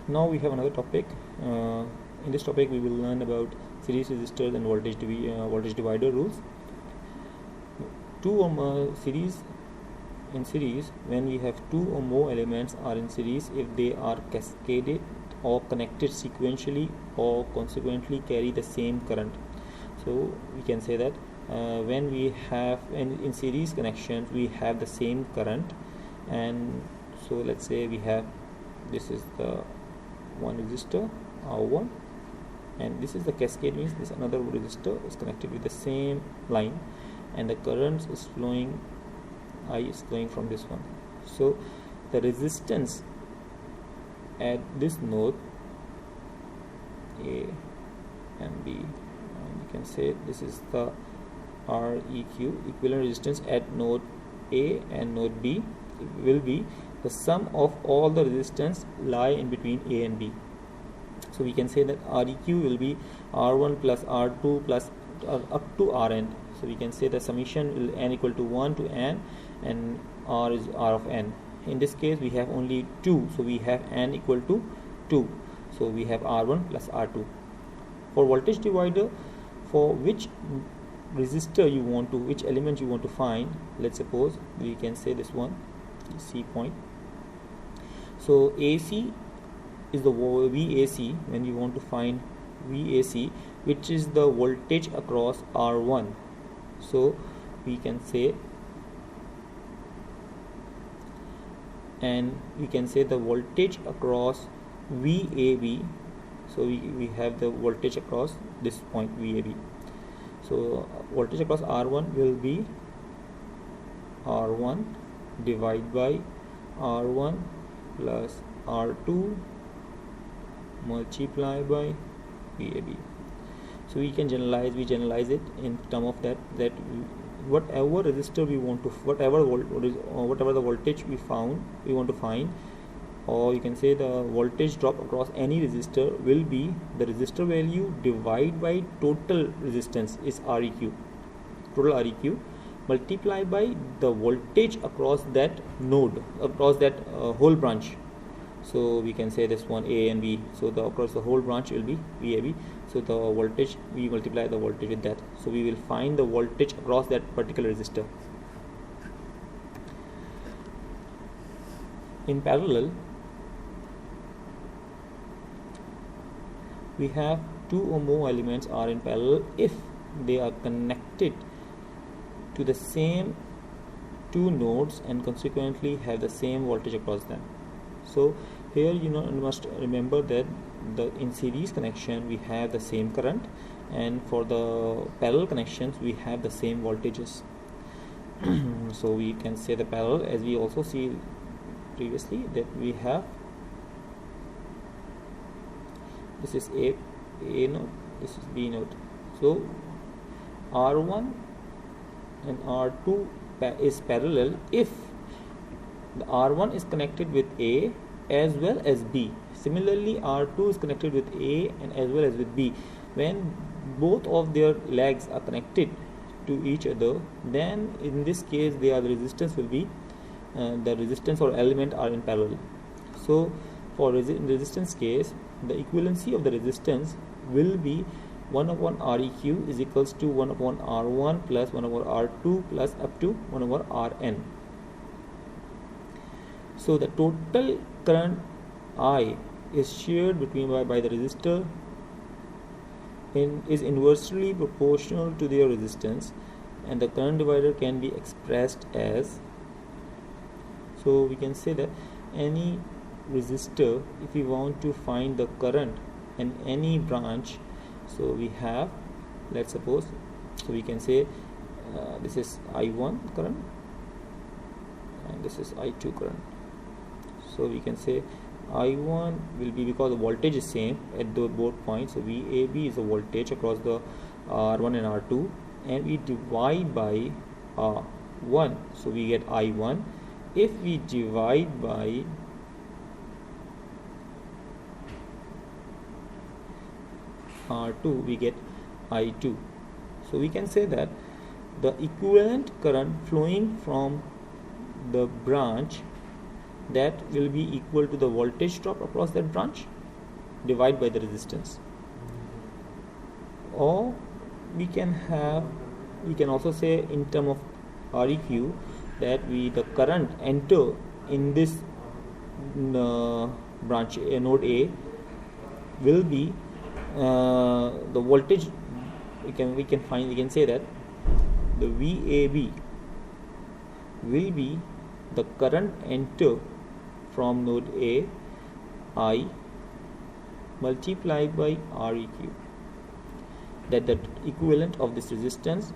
Now we have another topic. In this topic we will learn about series resistors and voltage divider rules. Two or more series in series, when we have two or more elements are in series, if they are cascaded or connected sequentially or consequently carry the same current. So we can say that when we have in series connections we have the same current, and so let's say we have, this is the one resistor R1, and this is the cascade, means this another resistor is connected with the same line, and the current is flowing, I is flowing from this one. So the resistance at this node A and B, and you can say this is the REQ, equivalent resistance at node A and node B will be the sum of all the resistance lie in between A and B. So we can say that REQ will be R1 plus R2 plus up to Rn. So we can say the summation will n equal to 1 to n, and R is R of n. In this case we have only 2, so we have n equal to 2. So we have R1 plus R2. For voltage divider, for which resistor you want to, which element you want to find, let's suppose we can say this one C point. So AC is the VAC, when you want to find VAC, which is the voltage across R1. So we can say, and we can say the voltage across VAB. So we have the voltage across this point VAB. So voltage across R1 will be R1 divided by R1 plus R2 multiplied by VAB. So we generalize it in term of that whatever resistor we want to, whatever the voltage we want to find, or you can say the voltage drop across any resistor will be the resistor value divided by total resistance is REQ, total REQ, multiplied by the voltage across that node, across that whole branch. So we can say this one A and B, so the across the whole branch will be VAB. So the voltage, we multiply the voltage with that, so we will find the voltage across that particular resistor. In parallel, we have two or more elements are in parallel if they are connected to the same two nodes and consequently have the same voltage across them. So here you must remember that in series connection we have the same current, and for the parallel connections we have the same voltages. So we can say the parallel, as we also see previously, that we have, this is A node, this is B node. So R1 and R2 is parallel if the R1 is connected with A as well as B. Similarly, R2 is connected with A and as well as with B. When both of their legs are connected to each other, then in this case the resistance will be the resistance or element are in parallel. So for resistance case, the equivalency of the resistance will be 1 upon REQ is equals to 1 upon R1 plus 1 over R2 plus up to 1 over Rn. So the total current I is shared between by the resistor is inversely proportional to their resistance, and the current divider can be expressed as, so we can say that any resistor, if we want to find the current in any branch, so we have, let's suppose, so we can say this is I1 current and this is I2 current. So we can say I1 will be, because the voltage is same at the both points, so VAB is the voltage across the R1 and R2, and we divide by R1, so we get I1. If we divide by R2, we get I2. So we can say that the equivalent current flowing from the branch that will be equal to the voltage drop across that branch divided by the resistance. Or we can also say in term of Req that the current enter in this branch node A will be the voltage. We can say that the VAB will be the current enter from node A I multiplied by Req, that the equivalent of this resistance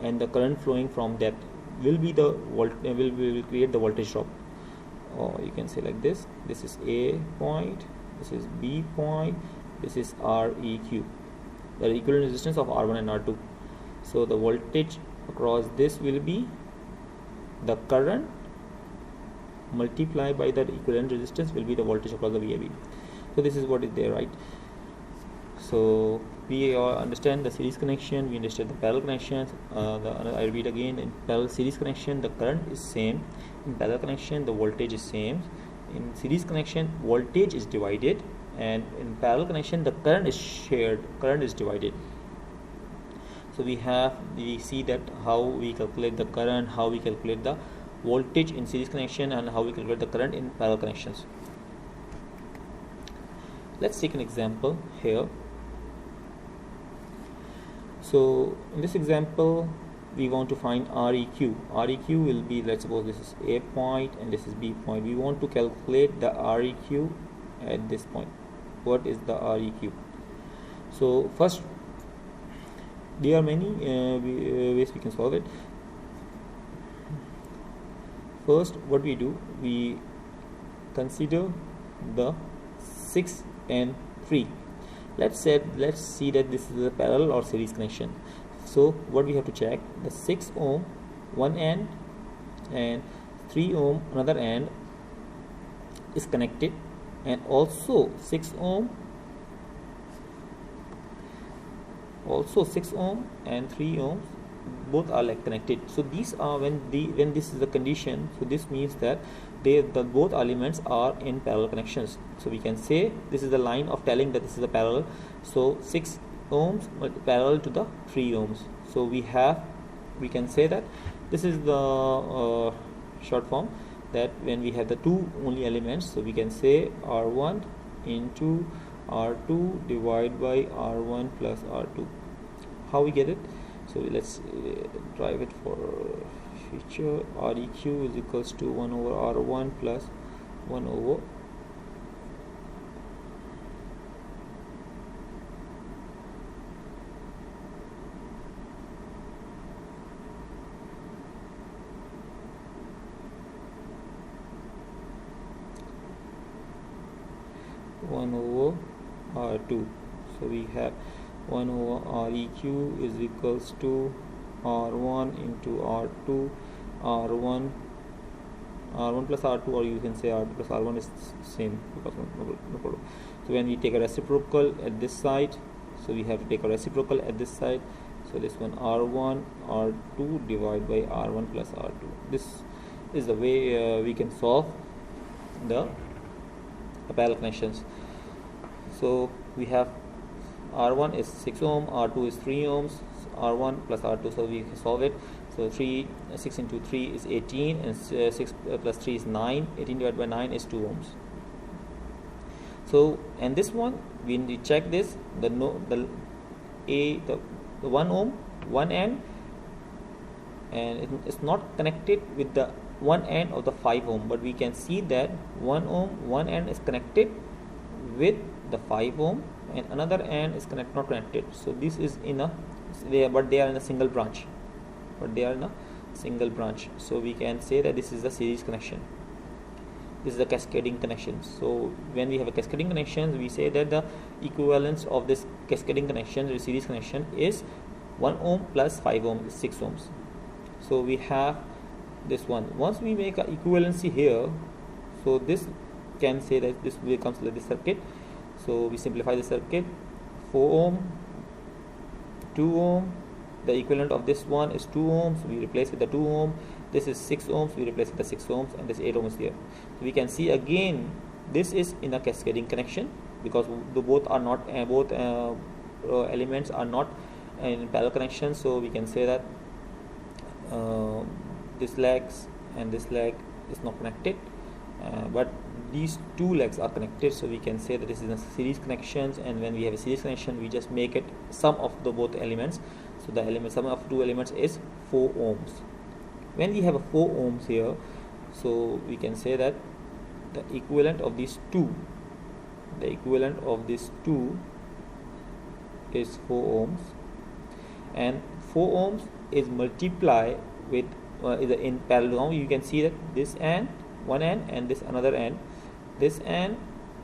and the current flowing from that will be the will create the voltage drop. Or you can say like this: this is A point, this is B point, this is Req, the equivalent resistance of R1 and R2. So the voltage across this will be the current multiplied by the equivalent resistance will be the voltage across the VAB. So this is what is there, right? So we understand the series connection, we understand the parallel connections. I repeat again: in parallel series connection the current is same, in parallel connection the voltage is same, in series connection voltage is divided, and in parallel connection the current is shared, current is divided. So we see that how we calculate the current, how we calculate the voltage in series connection, and how we calculate the current in parallel connections. Let's take an example here. So in this example we want to find Req. Req will be, let's suppose this is A point and this is B point. We want to calculate the Req at this point. What is the Req? So first, there are many ways we can solve it. First, what we do, we consider the 6 and 3. Let's see that this is a parallel or series connection. So what we have to check, the 6 ohm one end and 3 ohm another end is connected, and also 6 ohm and 3 ohms both are like connected. So these are when this is the condition. So this means that the both elements are in parallel connections. So we can say this is the line of telling that this is a parallel. So 6 ohms parallel to the 3 ohms. So we can say that this is the short form, that when we have the two only elements, so we can say R1 into R2 divided by R1 plus R2. How we get it? So let's drive it for future. Req is equals to 1 over R1 plus 1 over R2. So we have 1 over Req is equals to R1 into R2, R1 plus R2, or you can say R2 plus R1 is same, because no problem. So when we take a reciprocal at this side, so we have to take a reciprocal at this side. So this one R1 R2 divided by R1 plus R2. This is the way we can solve the parallel connections. So we have R1 is 6 ohm, R2 is 3 ohms, R1 plus R2, so we can solve it. So 6 into 3 is 18, and 6 plus 3 is 9. 18 divided by 9 is 2 ohms. So, and this one, when we check this, the 1 ohm, one end, and it's not connected with the one end of the 5 ohm, but we can see that 1 ohm, one end is connected with the 5 ohm, and another end is not connected. So this is in a they are in a single branch. So we can say that this is a series connection. This is a cascading connection. So when we have a cascading connection, we say that the equivalence of this cascading connection, the series connection, is 1 ohm plus 5 ohm is 6 ohms. So we have this one. Once we make an equivalency here, so this can say that this becomes like this circuit. So we simplify the circuit. 4 ohm, 2 ohm, the equivalent of this one is 2 ohms. We replace with the 2 ohm, this is 6 ohms, we replace it with 6 ohms, and this 8 ohms here. So we can see again this is in a cascading connection, because the both are not elements are not in parallel connection. So we can say that this legs and this leg is not connected, but these two legs are connected. So we can say that this is a series connections, and when we have a series connection, we just make it sum of the both elements. So the sum of two elements is 4 ohms. When we have a 4 ohms here, so we can say that the equivalent of these two is 4 ohms, and 4 ohms is multiplied with is in parallel. Now you can see that this end, one end, and this another end, this end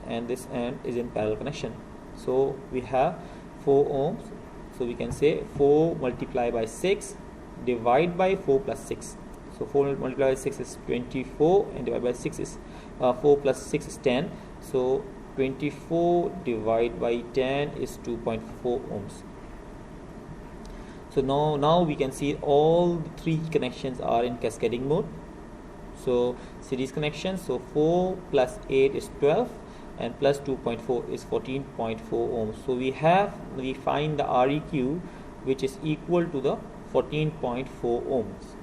and this end is in parallel connection. So we have 4 ohms. So we can say 4 multiplied by 6 divide by 4 plus 6. So 4 multiplied by 6 is 24, and divided by 6 is 4 plus 6 is 10. So 24 divided by 10 is 2.4 ohms. So now we can see all the three connections are in cascading mode. So series connection, so 4 plus 8 is 12, and plus 2.4 is 14.4 ohms. So we find the REQ, which is equal to the 14.4 ohms.